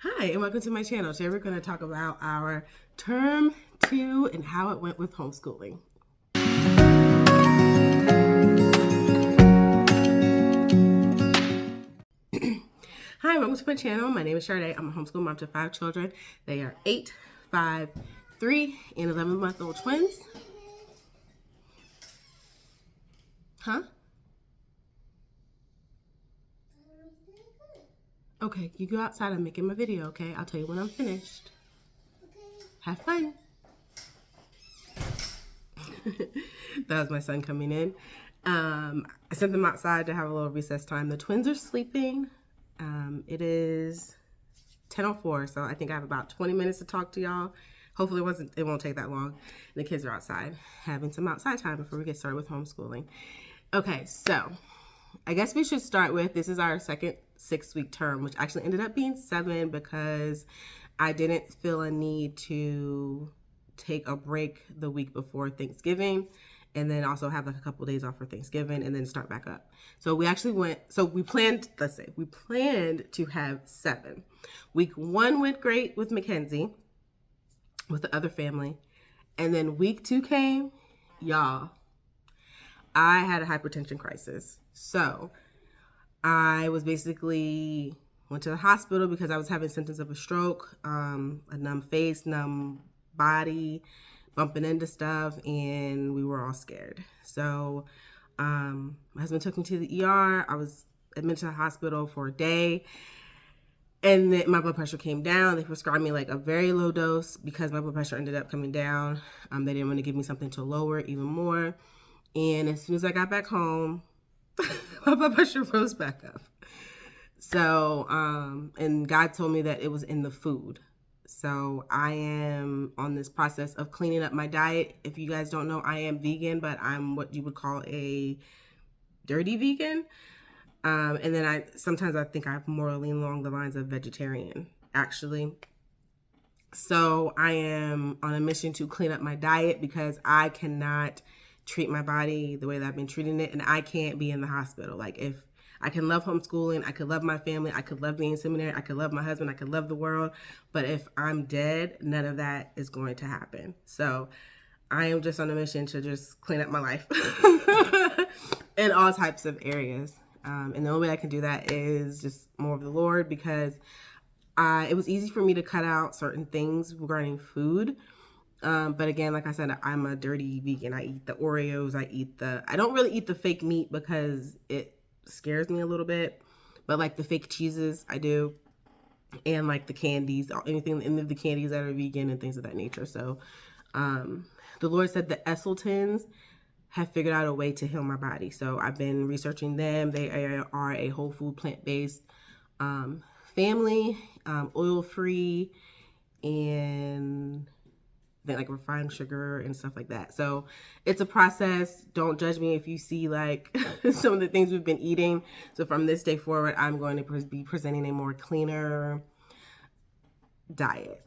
Hi, and welcome to my channel. Today we're going to talk about our term 2 and how it went with homeschooling. Hi, welcome to my channel. My name is Shardae. I'm a homeschool mom to 5 children. They are 8, 5, 3, and 11-month-old twins. Huh? Okay, you go outside. I'm making my video, okay? I'll tell you when I'm finished. Okay. Have fun. That was my son coming in. I sent them outside to have a little recess time. The twins are sleeping. It is 10:04, so I think I have about 20 minutes to talk to y'all. Hopefully it won't take that long. The kids are outside having some outside time before we get started with homeschooling. Okay, so I guess we should start with, this is our second 6-week term, which actually ended up being 7 because I didn't feel a need to take a break the week before Thanksgiving and then also have like a couple of days off for Thanksgiving and then start back up. So we planned to have 7. Week 1 went great with Mackenzie, with the other family. And then week 2 came, y'all, I had a hypertension crisis. So I was basically went to the hospital because I was having symptoms of a stroke, a numb face, numb body, bumping into stuff, and we were all scared. So my husband took me to the ER. I was admitted to the hospital for a day, and then my blood pressure came down. They prescribed me like a very low dose because my blood pressure ended up coming down. They didn't want to give me something to lower it even more. And as soon as I got back home, my blood pressure rose back up. So, and God told me that it was in the food. So I am on this process of cleaning up my diet. If you guys don't know, I am vegan, but I'm what you would call a dirty vegan. And then sometimes I think I more lean along the lines of vegetarian, actually. So I am on a mission to clean up my diet because I cannot treat my body the way that I've been treating it, and I can't be in the hospital. Like, if I can love homeschooling, I could love my family, I could love being in seminary, I could love my husband, I could love the world, but if I'm dead, none of that is going to happen. So I am just on a mission to just clean up my life in all types of areas. And the only way I can do that is just more of the Lord, because it was easy for me to cut out certain things regarding food. But again, like I said, I'm a dirty vegan. I eat the Oreos. I don't really eat the fake meat because it scares me a little bit. But like the fake cheeses, I do. And like the candies, any of the candies that are vegan and things of that nature. So the Lord said the Esseltins have figured out a way to heal my body. So I've been researching them. They are a whole food, plant-based family, oil-free, and then like refined sugar and stuff like that. So it's a process. Don't judge me if you see like some of the things we've been eating. So from this day forward, I'm going to be presenting a more cleaner diet.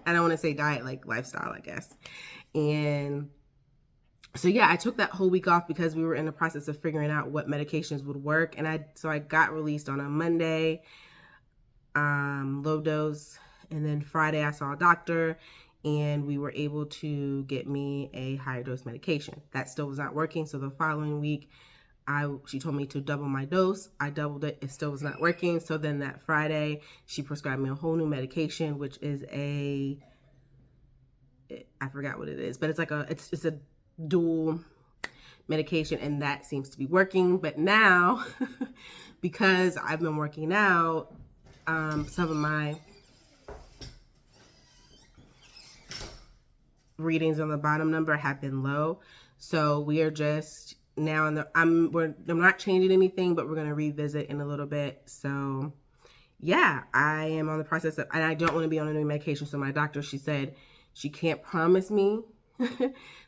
I don't want to say diet, like lifestyle, I guess. And so yeah, I took that whole week off because we were in the process of figuring out what medications would work. And I got released on a Monday, low dose. And then Friday I saw a doctor, and we were able to get me a higher dose medication. That still was not working. So the following week, she told me to double my dose. I doubled it. It still was not working. So then that Friday, she prescribed me a whole new medication, which is I forgot what it is, but it's like it's a dual medication, and that seems to be working. But now, because I've been working out, some of my readings on the bottom number have been low. So we are just now I'm not changing anything, but we're going to revisit in a little bit. So yeah, I am on the process of, and I don't want to be on a new medication. So my doctor, she said she can't promise me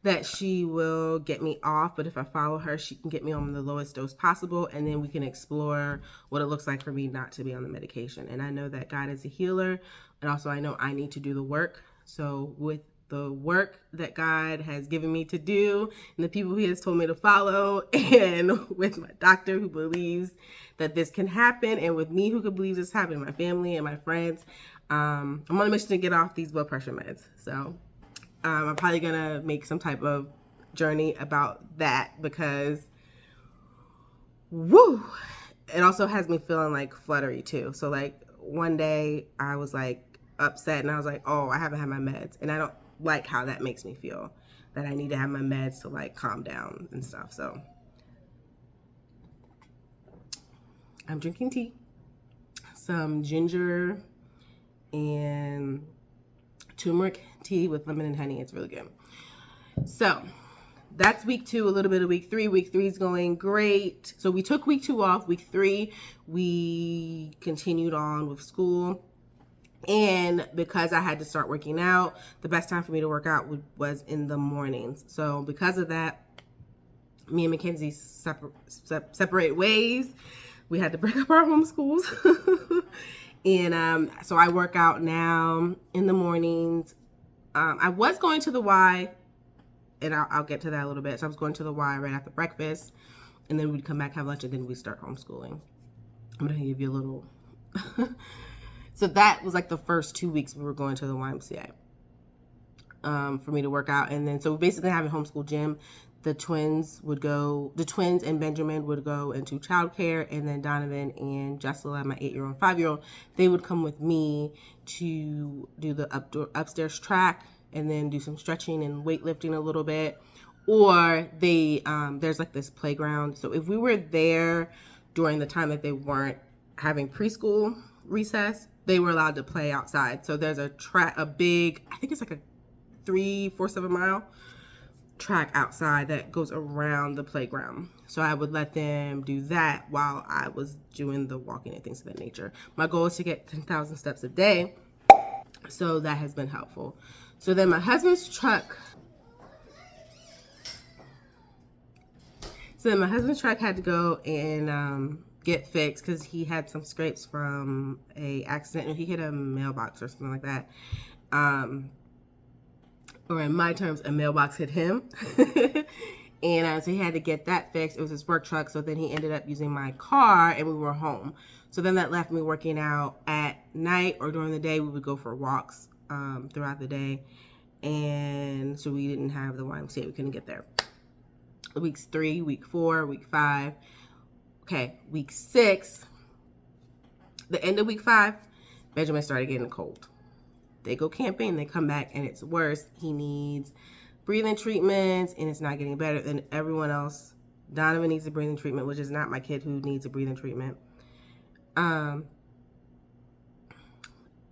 that she will get me off, but if I follow her, she can get me on the lowest dose possible, and then we can explore what it looks like for me not to be on the medication. And I know that God is a healer, and also I know I need to do the work. So with the work that God has given me to do and the people he has told me to follow, and with my doctor who believes that this can happen, and with me who could believe this happening, my family and my friends. I'm on a mission to get off these blood pressure meds. So I'm probably gonna make some type of journey about that, because woo, it also has me feeling like fluttery too. So like one day I was like upset and I was like, oh, I haven't had my meds, and I don't like how that makes me feel, that I need to have my meds to like calm down and stuff. So I'm drinking tea, some ginger and turmeric tea with lemon and honey. It's really good. So that's week 2, a little bit of week 3. Week 3 is going great. So we took week 2 off. Week 3, we continued on with school. And because I had to start working out, the best time for me to work out was in the mornings. So because of that, me and Mackenzie separate ways. We had to break up our homeschools. And so I work out now in the mornings. I was going to the Y, and I'll get to that a little bit. So I was going to the Y right after breakfast, and then we'd come back, have lunch, and then we'd start homeschooling. I'm going to give you a little... So that was like the first 2 weeks we were going to the YMCA for me to work out. And then, so we basically have a homeschool gym. The twins and Benjamin would go into childcare, and then Donovan and Jessela, my 8-year-old, 5-year-old, they would come with me to do the upstairs track and then do some stretching and weightlifting a little bit. Or there's like this playground. So if we were there during the time that they weren't having preschool recess, they were allowed to play outside. So there's a big, I think it's like a 3-4-7 mile track outside that goes around the playground. So I would let them do that while I was doing the walking and things of that nature. My goal is to get 10,000 steps a day. So that has been helpful. So then my husband's truck had to go and get fixed because he had some scrapes from a accident. He hit a mailbox or something like that. Or in my terms, a mailbox hit him. And so he had to get that fixed. It was his work truck. So then he ended up using my car, and we were home. So then that left me working out at night, or during the day. We would go for walks throughout the day. And so we didn't have the YMCA. We couldn't get there. Weeks 3, week 4, week 5. Okay, week 6, the end of week 5, Benjamin started getting a cold. They go camping, they come back, and it's worse. He needs breathing treatments, and it's not getting better than everyone else. Donovan needs a breathing treatment, which is not my kid who needs a breathing treatment. And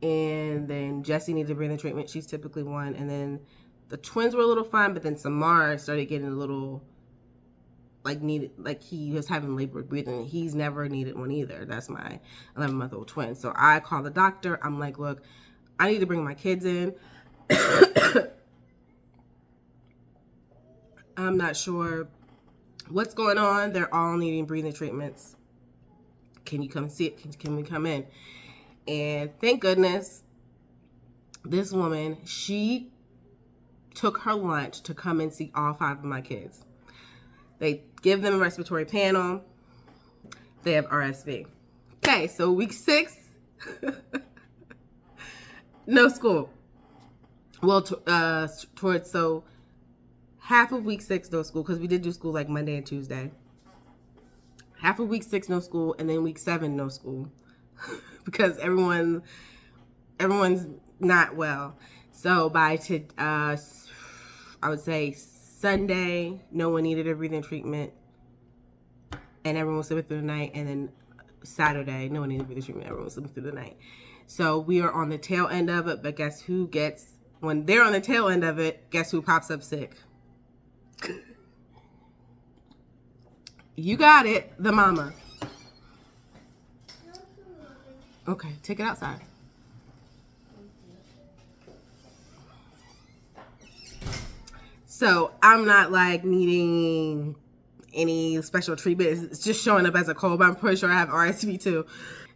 then Jessie needs a breathing treatment. She's typically one. And then the twins were a little fine, but then Samar started getting a little... he was having labored breathing. He's never needed one either. That's my 11-month-old twin. So I call the doctor. I'm like, look, I need to bring my kids in. I'm not sure what's going on. They're all needing breathing treatments. Can you come see it? Can we come in? And thank goodness, this woman, she took her lunch to come and see all 5 of my kids. They give them a respiratory panel. They have RSV. Okay, so week 6, no school. Well, so half of week 6, no school, because we did do school like Monday and Tuesday. Half of week 6, no school, and then week 7, no school, because everyone's not well. So by I would say Sunday, no one needed a breathing treatment, and everyone was sleeping through the night. And then Saturday, no one needed a breathing treatment, everyone was sleeping through the night. So we are on the tail end of it, but guess who when they're on the tail end of it, guess who pops up sick? You got it, the mama. Okay, take it outside. So I'm not like needing any special treatment. It's just showing up as a cold, but I'm pretty sure I have RSV too.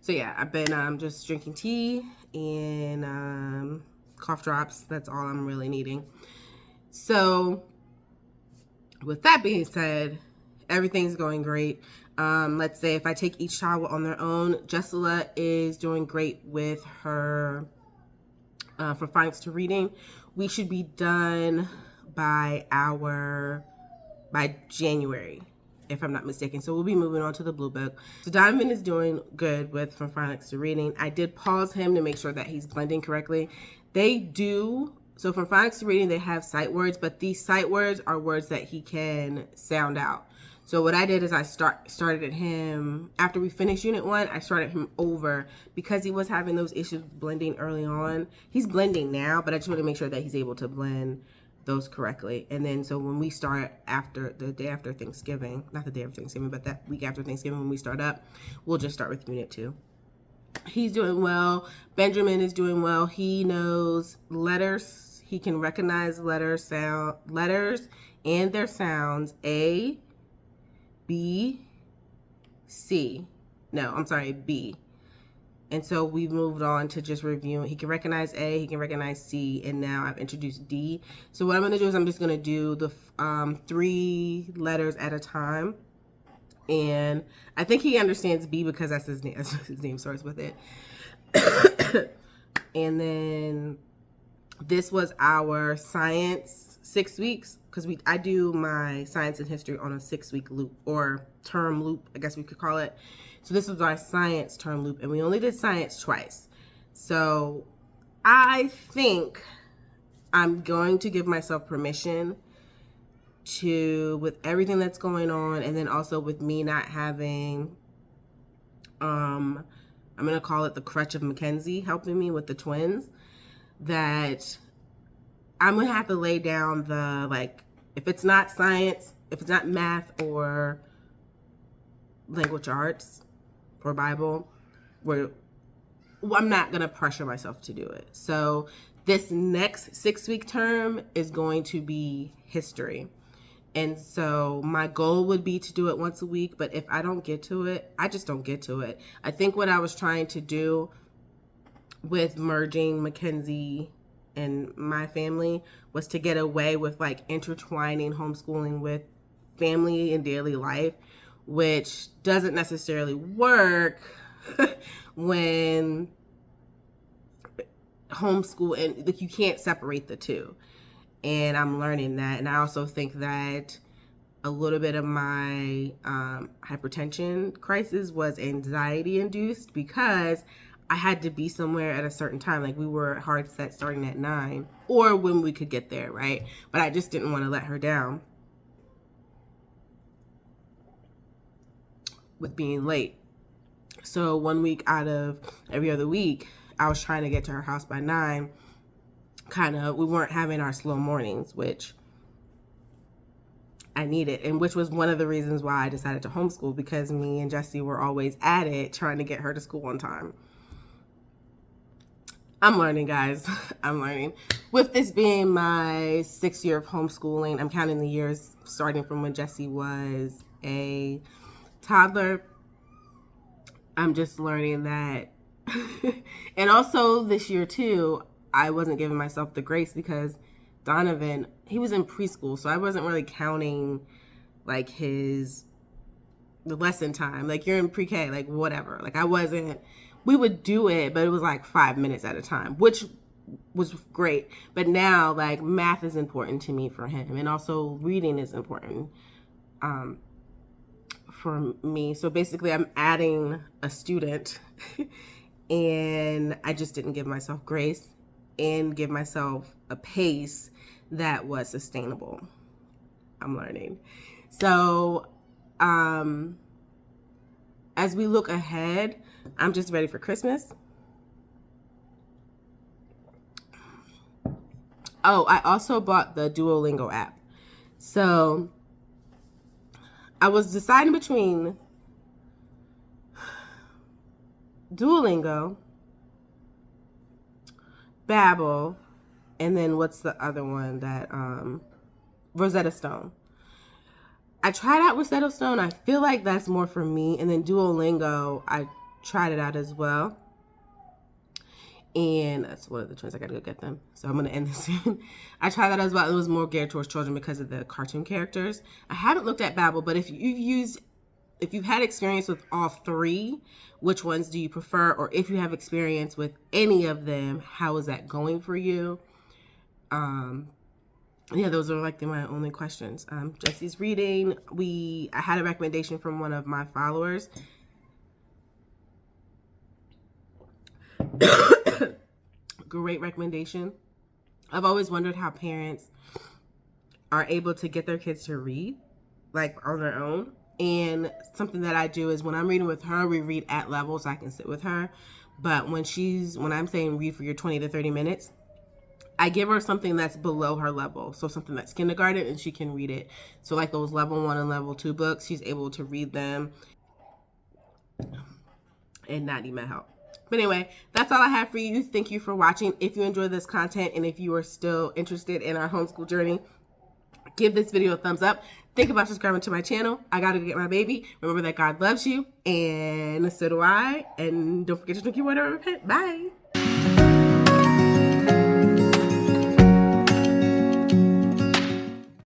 So yeah, I've been just drinking tea and cough drops. That's all I'm really needing. So with that being said, everything's going great. Let's say if I take each child on their own, Jessela is doing great with her from phonics to reading. We should be done by January, if I'm not mistaken. So we'll be moving on to the Blue Book. So Donovan is doing good with from phonics to reading. I did pause him to make sure that he's blending correctly. They do. So from phonics to reading, they have sight words, but these sight words are words that he can sound out. So what I did is I started him, after we finished Unit 1, I started him over because he was having those issues blending early on. He's blending now, but I just want to make sure that he's able to blend those correctly. And then so when we start after the day after Thanksgiving, not the day after Thanksgiving, but that week after Thanksgiving when we start up, we'll just start with Unit 2. He's doing well. Benjamin is doing well. He knows letters. He can recognize letters and their sounds. A, B, C. No, I'm sorry, B. And so we've moved on to just reviewing. He can recognize A, he can recognize C, and now I've introduced D. So what I'm going to do is I'm just going to do the 3 letters at a time. And I think he understands B because that's his name. His name starts with it. And then this was our science 6 weeks, because I do my science and history on a 6-week loop, or term loop, I guess we could call it. So this was our science term loop, and we only did science twice. So I think I'm going to give myself permission to, with everything that's going on, and then also with me not having, I'm going to call it the crutch of Mackenzie helping me with the twins, that I'm going to have to lay down the, like, if it's not science, if it's not math or language arts or Bible, I'm not going to pressure myself to do it. So this next 6-week term is going to be history. And so my goal would be to do it once a week, but if I don't get to it, I just don't get to it. I think what I was trying to do with merging Mackenzie and my family was to get away with like intertwining homeschooling with family and daily life, which doesn't necessarily work when homeschool, and like, you can't separate the two. And I'm learning that. And I also think that a little bit of my hypertension crisis was anxiety induced because I had to be somewhere at a certain time. Like, we were hard set starting at 9, or when we could get there, right? But I just didn't want to let her down with being late. So 1 week out of every other week, I was trying to get to her house by 9. We weren't having our slow mornings, which I needed, and which was one of the reasons why I decided to homeschool, because me and Jessie were always at it trying to get her to school on time. I'm learning, guys. I'm learning. With this being my 6th year of homeschooling, I'm counting the years starting from when Jessie was a toddler. I'm just learning that. And also this year too, I wasn't giving myself the grace because Donovan, he was in preschool, so I wasn't really counting like the lesson time. Like, you're in pre-K, like whatever. Like, we would do it, but it was like 5 minutes at a time, which was great. But now, like, math is important to me for him, and also reading is important for me. So basically, I'm adding a student, and I just didn't give myself grace and give myself a pace that was sustainable. I'm learning. So, as we look ahead, I'm just ready for Christmas. Oh, I also bought the Duolingo app. So I was deciding between Duolingo, Babbel, and then what's the other one that, Rosetta Stone. I tried out Rosetta Stone. I feel like that's more for me. And then Duolingo, I tried it out as well. And that's one of the twins. I gotta go get them. So I'm gonna end this soon. I tried that as well. It was more geared towards children because of the cartoon characters. I haven't looked at Babbel, but if you've had experience with all three, which ones do you prefer? Or if you have experience with any of them, how is that going for you? Yeah, those are like my only questions. Jesse's reading. I had a recommendation from one of my followers. Great recommendation. I've always wondered how parents are able to get their kids to read, like on their own. And something that I do is when I'm reading with her, we read at level so I can sit with her. But when I'm saying read for your 20 to 30 minutes, I give her something that's below her level. So something that's kindergarten and she can read it. So like those level 1 and level 2 books, she's able to read them and not need my help. But anyway, that's all I have for you. Thank you for watching. If you enjoyed this content and if you are still interested in our homeschool journey, give this video a thumbs up. Think about subscribing to my channel. I gotta go get my baby. Remember that God loves you, and so do I. And don't forget to drink your water. Bye.